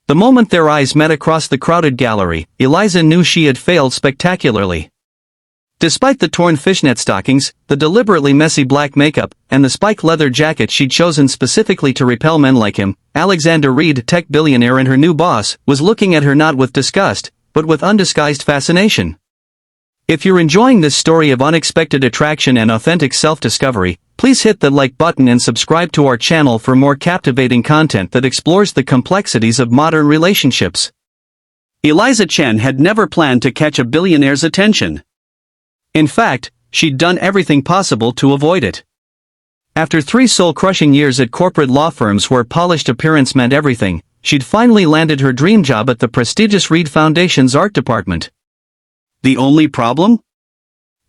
The moment their eyes met across the crowded gallery, Eliza knew she had failed spectacularly. Despite the torn fishnet stockings, the deliberately messy black makeup, and the spiked leather jacket she'd chosen specifically to repel men like him, Alexander Reid, tech billionaire and her new boss, was looking at her not with disgust, but with undisguised fascination. If you're enjoying this story of unexpected attraction and authentic self-discovery, please hit the like button and subscribe to our channel for more captivating content that explores the complexities of modern relationships. Eliza Chen had never planned to catch a billionaire's attention. In fact, she'd done everything possible to avoid it. After 3 soul-crushing years at corporate law firms where polished appearance meant everything, she'd finally landed her dream job at the prestigious Reid Foundation's art department. The only problem?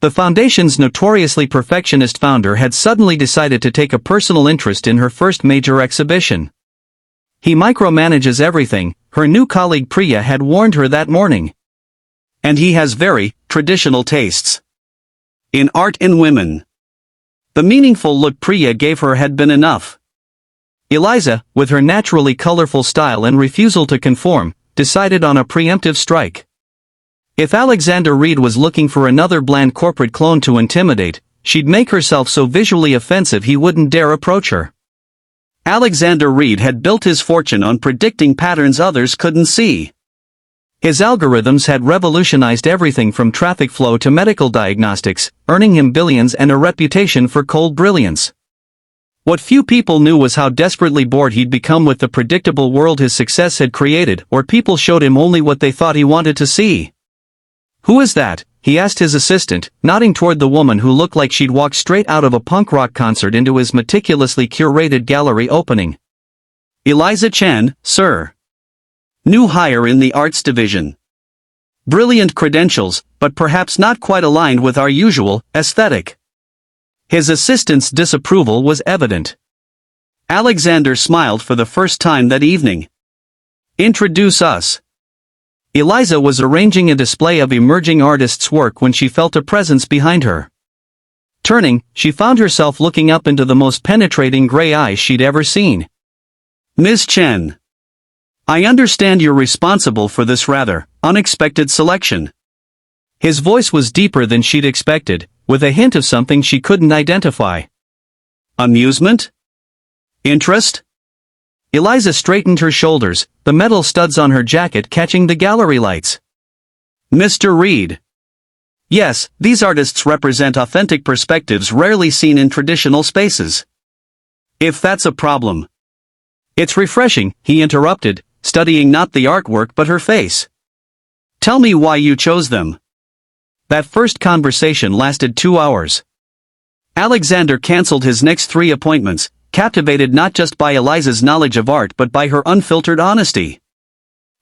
The foundation's notoriously perfectionist founder had suddenly decided to take a personal interest in her first major exhibition. He micromanages everything, her new colleague Priya had warned her that morning. And he has very traditional tastes in art and women. The meaningful look Priya gave her had been enough. Eliza, with her naturally colorful style and refusal to conform, decided on a preemptive strike. If Alexander Reid was looking for another bland corporate clone to intimidate, she'd make herself so visually offensive he wouldn't dare approach her. Alexander Reid had built his fortune on predicting patterns others couldn't see. His algorithms had revolutionized everything from traffic flow to medical diagnostics, earning him billions and a reputation for cold brilliance. What few people knew was how desperately bored he'd become with the predictable world his success had created, or people showed him only what they thought he wanted to see. "Who is that?" he asked his assistant, nodding toward the woman who looked like she'd walked straight out of a punk rock concert into his meticulously curated gallery opening. "Eliza Chen, sir. New hire in the arts division. Brilliant credentials, but perhaps not quite aligned with our usual aesthetic." His assistant's disapproval was evident. Alexander smiled for the first time that evening. "Introduce us." Eliza was arranging a display of emerging artists' work when she felt a presence behind her. Turning, she found herself looking up into the most penetrating gray eyes she'd ever seen. "Ms. Chen, I understand you're responsible for this rather unexpected selection." His voice was deeper than she'd expected, with a hint of something she couldn't identify. "Amusement? Interest?" Eliza straightened her shoulders, the metal studs on her jacket catching the gallery lights. "Mr. Reid. Yes, these artists represent authentic perspectives rarely seen in traditional spaces. If that's a problem." "It's refreshing," he interrupted, studying not the artwork but her face. "Tell me why you chose them." That first conversation lasted 2 hours. Alexander canceled his next 3 appointments, captivated not just by Eliza's knowledge of art but by her unfiltered honesty.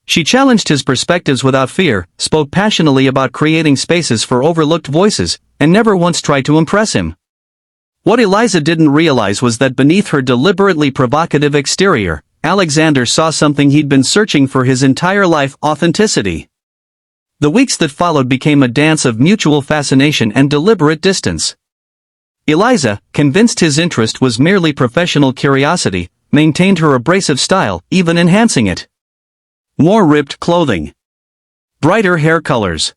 She challenged his perspectives without fear, spoke passionately about creating spaces for overlooked voices, and never once tried to impress him. What Eliza didn't realize was that beneath her deliberately provocative exterior, Alexander saw something he'd been searching for his entire life: authenticity. The weeks that followed became a dance of mutual fascination and deliberate distance. Eliza, convinced his interest was merely professional curiosity, maintained her abrasive style, even enhancing it. More ripped clothing. Brighter hair colors.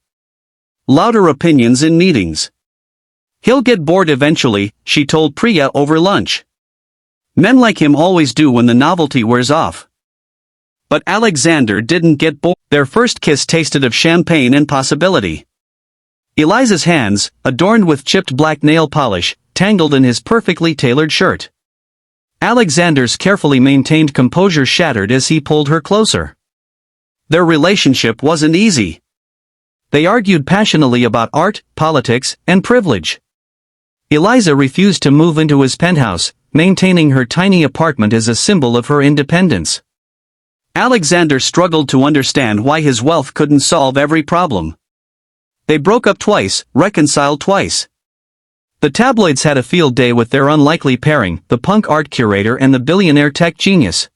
Louder opinions in meetings. "He'll get bored eventually," she told Priya over lunch. "Men like him always do when the novelty wears off." But Alexander didn't get bored. Their first kiss tasted of champagne and possibility. Eliza's hands, adorned with chipped black nail polish, tangled in his perfectly tailored shirt. Alexander's carefully maintained composure shattered as he pulled her closer. Their relationship wasn't easy. They argued passionately about art, politics, and privilege. Eliza refused to move into his penthouse, maintaining her tiny apartment as a symbol of her independence. Alexander struggled to understand why his wealth couldn't solve every problem. They broke up twice, reconciled twice. The tabloids had a field day with their unlikely pairing, the punk art curator and the billionaire tech genius.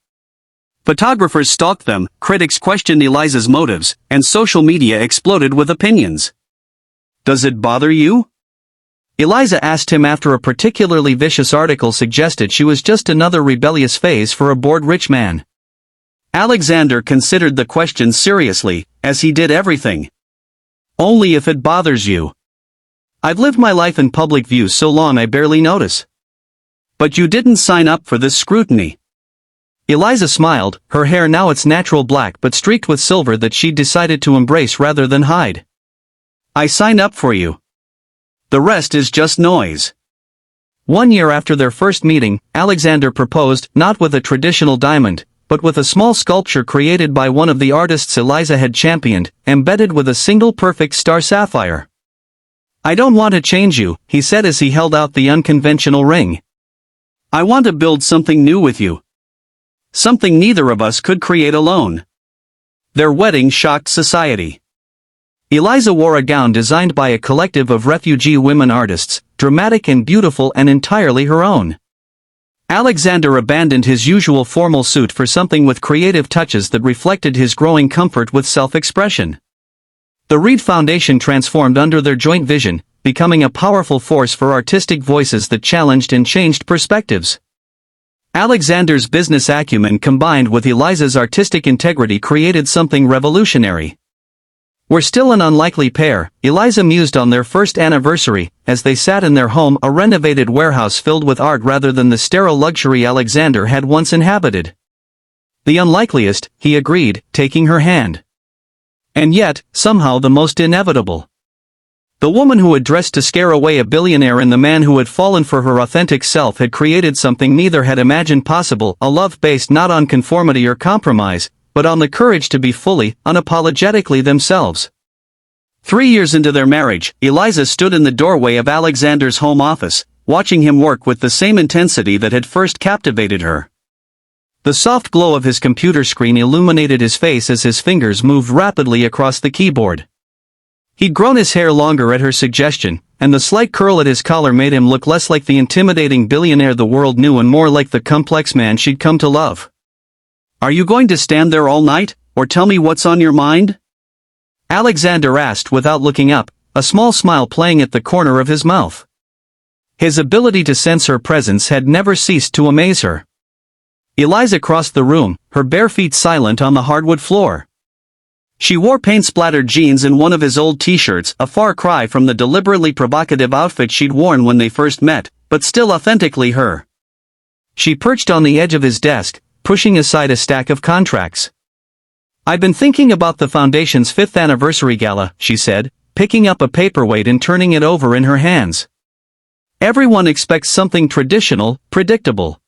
Photographers stalked them, critics questioned Eliza's motives, and social media exploded with opinions. "Does it bother you?" Eliza asked him after a particularly vicious article suggested she was just another rebellious phase for a bored rich man. Alexander considered the question seriously, as he did everything. Only if it bothers you. I've lived my life in public view so long I barely notice. But you didn't sign up for this scrutiny. Eliza smiled, her hair now its natural black but streaked with silver that she'd decided to embrace rather than hide. I signed up for you. The rest is just noise. 1 year after their first meeting, Alexander proposed, not with a traditional diamond, but with a small sculpture created by one of the artists Eliza had championed, embedded with a single perfect star sapphire. I don't want to change you, he said as he held out the unconventional ring. I want to build something new with you. Something neither of us could create alone. Their wedding shocked society. Eliza wore a gown designed by a collective of refugee women artists, dramatic and beautiful and entirely her own. Alexander abandoned his usual formal suit for something with creative touches that reflected his growing comfort with self-expression. The Reid Foundation transformed under their joint vision, becoming a powerful force for artistic voices that challenged and changed perspectives. Alexander's business acumen combined with Eliza's artistic integrity created something revolutionary. We're still an unlikely pair, Eliza mused on their first anniversary, as they sat in their home, a renovated warehouse filled with art rather than the sterile luxury Alexander had once inhabited. The unlikeliest, he agreed, taking her hand. And yet, somehow the most inevitable. The woman who had dressed to scare away a billionaire and the man who had fallen for her authentic self had created something neither had imagined possible, a love based not on conformity or compromise, but on the courage to be fully, unapologetically themselves. 3 years into their marriage, Eliza stood in the doorway of Alexander's home office, watching him work with the same intensity that had first captivated her. The soft glow of his computer screen illuminated his face as his fingers moved rapidly across the keyboard. He'd grown his hair longer at her suggestion, and the slight curl at his collar made him look less like the intimidating billionaire the world knew and more like the complex man she'd come to love. Are you going to stand there all night, or tell me what's on your mind? Alexander asked without looking up, a small smile playing at the corner of his mouth. His ability to sense her presence had never ceased to amaze her. Eliza crossed the room, her bare feet silent on the hardwood floor. She wore paint-splattered jeans and one of his old t-shirts, a far cry from the deliberately provocative outfit she'd worn when they first met, but still authentically her. She perched on the edge of his desk, pushing aside a stack of contracts. I've been thinking about the Foundation's 5th anniversary gala, she said, picking up a paperweight and turning it over in her hands. Everyone expects something traditional, predictable.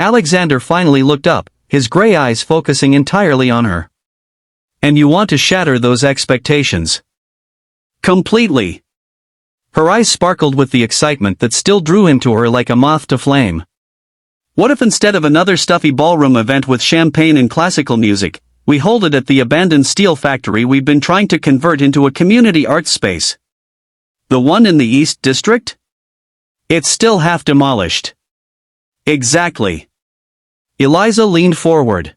Alexander finally looked up, his gray eyes focusing entirely on her. And you want to shatter those expectations? Completely. Her eyes sparkled with the excitement that still drew him to her like a moth to flame. What if instead of another stuffy ballroom event with champagne and classical music, we hold it at the abandoned steel factory we've been trying to convert into a community arts space? The one in the East District? It's still half demolished. Exactly. Eliza leaned forward.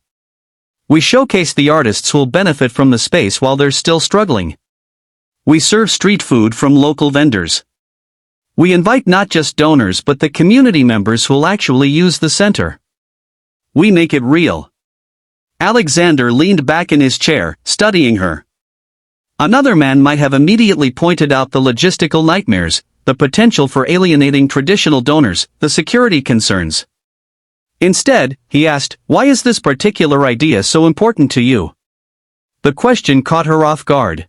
We showcase the artists who'll benefit from the space while they're still struggling. We serve street food from local vendors. We invite not just donors but the community members who'll actually use the center. We make it real. Alexander leaned back in his chair, studying her. Another man might have immediately pointed out the logistical nightmares, the potential for alienating traditional donors, the security concerns. Instead, he asked, why is this particular idea so important to you? The question caught her off guard.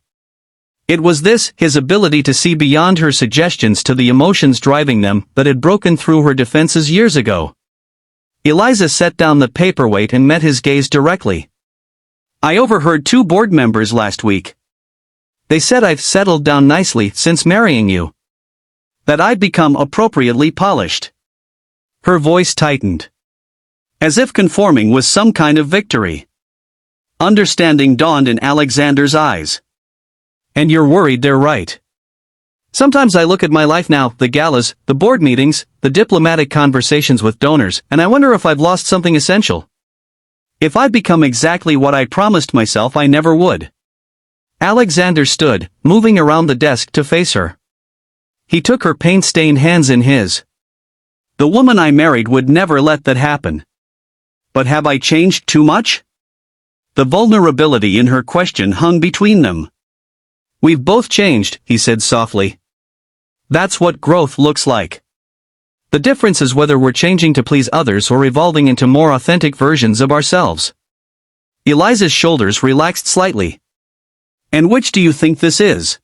It was this, his ability to see beyond her suggestions to the emotions driving them, that had broken through her defenses years ago. Eliza set down the paperweight and met his gaze directly. I overheard 2 board members last week. They said I've settled down nicely since marrying you. That I'd become appropriately polished. Her voice tightened. As if conforming was some kind of victory. Understanding dawned in Alexander's eyes. And you're worried they're right. Sometimes I look at my life now, the galas, the board meetings, the diplomatic conversations with donors, and I wonder if I've lost something essential. If I'd become exactly what I promised myself I never would. Alexander stood, moving around the desk to face her. He took her paint-stained hands in his. The woman I married would never let that happen. But have I changed too much? The vulnerability in her question hung between them. "We've both changed," he said softly. "That's what growth looks like. The difference is whether we're changing to please others or evolving into more authentic versions of ourselves." Eliza's shoulders relaxed slightly. "And which do you think this is?"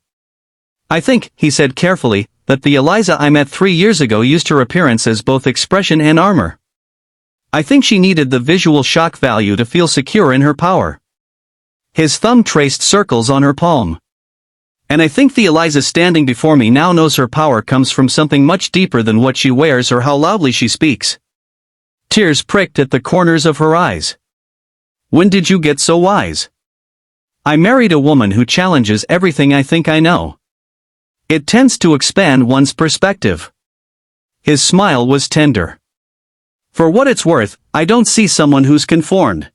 "I think," he said carefully, "that the Eliza I met 3 years ago used her appearance as both expression and armor. I think she needed the visual shock value to feel secure in her power." His thumb traced circles on her palm. "And I think the Eliza standing before me now knows her power comes from something much deeper than what she wears or how loudly she speaks." Tears pricked at the corners of her eyes. "When did you get so wise?" "I married a woman who challenges everything I think I know. It tends to expand one's perspective." His smile was tender. "For what it's worth, I don't see someone who's conformed.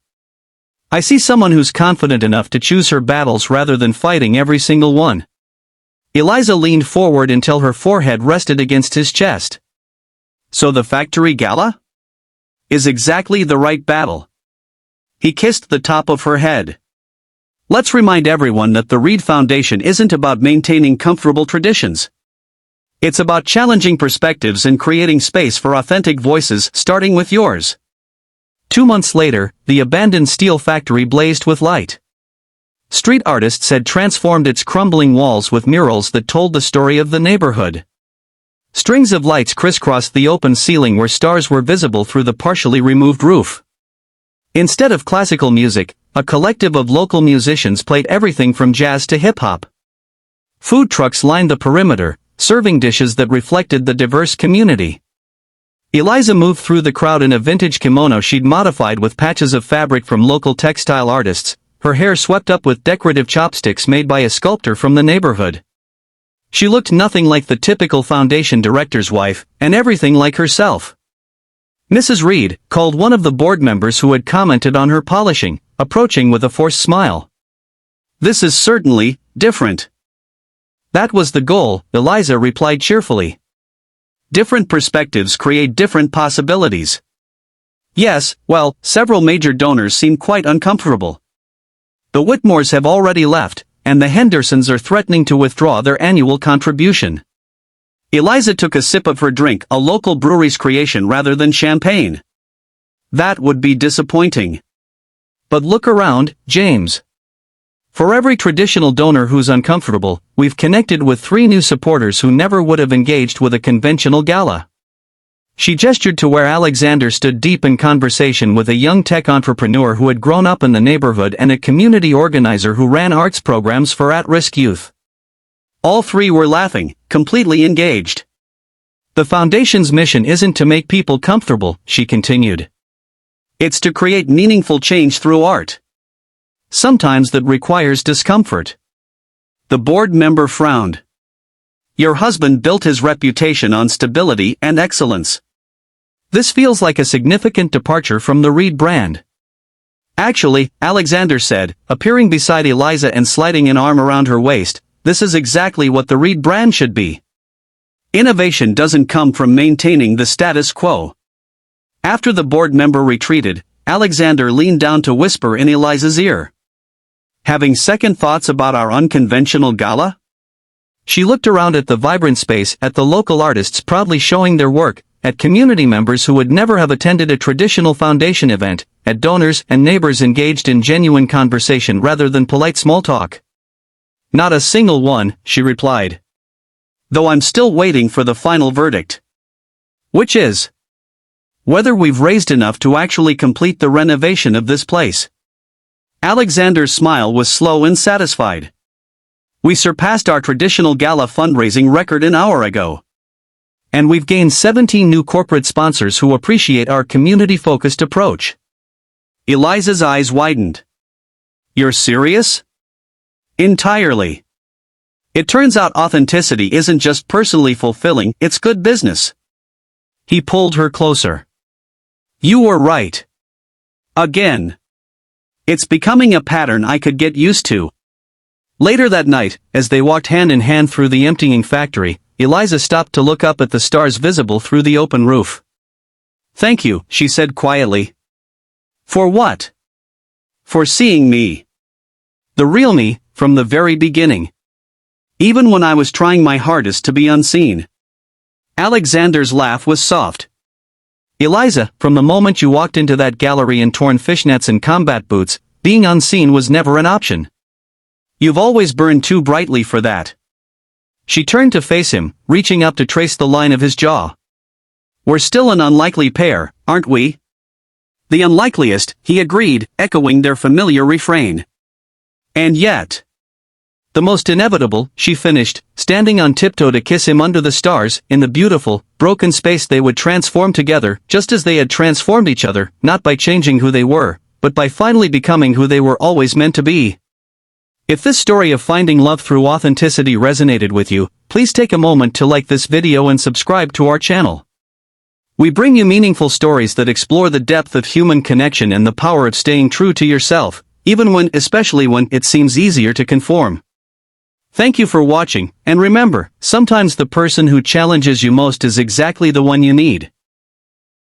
I see someone who's confident enough to choose her battles rather than fighting every single one." Eliza leaned forward until her forehead rested against his chest. "So the factory gala is exactly the right battle." He kissed the top of her head. "Let's remind everyone that the Reid Foundation isn't about maintaining comfortable traditions. It's about challenging perspectives and creating space for authentic voices, starting with yours." 2 months later, the abandoned steel factory blazed with light. Street artists had transformed its crumbling walls with murals that told the story of the neighborhood. Strings of lights crisscrossed the open ceiling where stars were visible through the partially removed roof. Instead of classical music, a collective of local musicians played everything from jazz to hip-hop. Food trucks lined the perimeter, serving dishes that reflected the diverse community. Eliza moved through the crowd in a vintage kimono she'd modified with patches of fabric from local textile artists, her hair swept up with decorative chopsticks made by a sculptor from the neighborhood. She looked nothing like the typical foundation director's wife, and everything like herself. Mrs. Reid called one of the board members who had commented on her polishing, approaching with a forced smile. "This is certainly different." "That was the goal," Eliza replied cheerfully. "Different perspectives create different possibilities." "Yes, well, several major donors seem quite uncomfortable. The Whitmores have already left, and the Hendersons are threatening to withdraw their annual contribution." Eliza took a sip of her drink, a local brewery's creation rather than champagne. "That would be disappointing. But look around, James. For every traditional donor who's uncomfortable, we've connected with 3 new supporters who never would have engaged with a conventional gala." She gestured to where Alexander stood deep in conversation with a young tech entrepreneur who had grown up in the neighborhood and a community organizer who ran arts programs for at-risk youth. All 3 were laughing, completely engaged. "The foundation's mission isn't to make people comfortable," she continued. "It's to create meaningful change through art. Sometimes that requires discomfort." The board member frowned. "Your husband built his reputation on stability and excellence. This feels like a significant departure from the Reid brand." "Actually," Alexander said, appearing beside Eliza and sliding an arm around her waist, "this is exactly what the Reid brand should be. Innovation doesn't come from maintaining the status quo." After the board member retreated, Alexander leaned down to whisper in Eliza's ear. "Having second thoughts about our unconventional gala?" She looked around at the vibrant space, at the local artists proudly showing their work, at community members who would never have attended a traditional foundation event, at donors and neighbors engaged in genuine conversation rather than polite small talk. "Not a single one," she replied. "Though I'm still waiting for the final verdict. Which is whether we've raised enough to actually complete the renovation of this place." Alexander's smile was slow and satisfied. "We surpassed our traditional gala fundraising record an hour ago. And we've gained 17 new corporate sponsors who appreciate our community-focused approach." Eliza's eyes widened. "You're serious?" "Entirely. It turns out authenticity isn't just personally fulfilling, it's good business." He pulled her closer. "You were right. Again. It's becoming a pattern I could get used to." Later that night, as they walked hand in hand through the emptying factory, Eliza stopped to look up at the stars visible through the open roof. "Thank you," she said quietly. "For what?" For seeing me. The real me, from the very beginning. Even when I was trying my hardest to be unseen. Alexander's laugh was soft. Eliza, from the moment you walked into that gallery in torn fishnets and combat boots, being unseen was never an option. You've always burned too brightly for that. She turned to face him, reaching up to trace the line of his jaw. We're still an unlikely pair, aren't we? The unlikeliest, he agreed, echoing their familiar refrain. And yet. The most inevitable, she finished, standing on tiptoe to kiss him under the stars, in the beautiful, broken space they would transform together, just as they had transformed each other, not by changing who they were, but by finally becoming who they were always meant to be. If this story of finding love through authenticity resonated with you, please take a moment to like this video and subscribe to our channel. We bring you meaningful stories that explore the depth of human connection and the power of staying true to yourself, especially when it seems easier to conform. Thank you for watching, and remember, sometimes the person who challenges you most is exactly the one you need.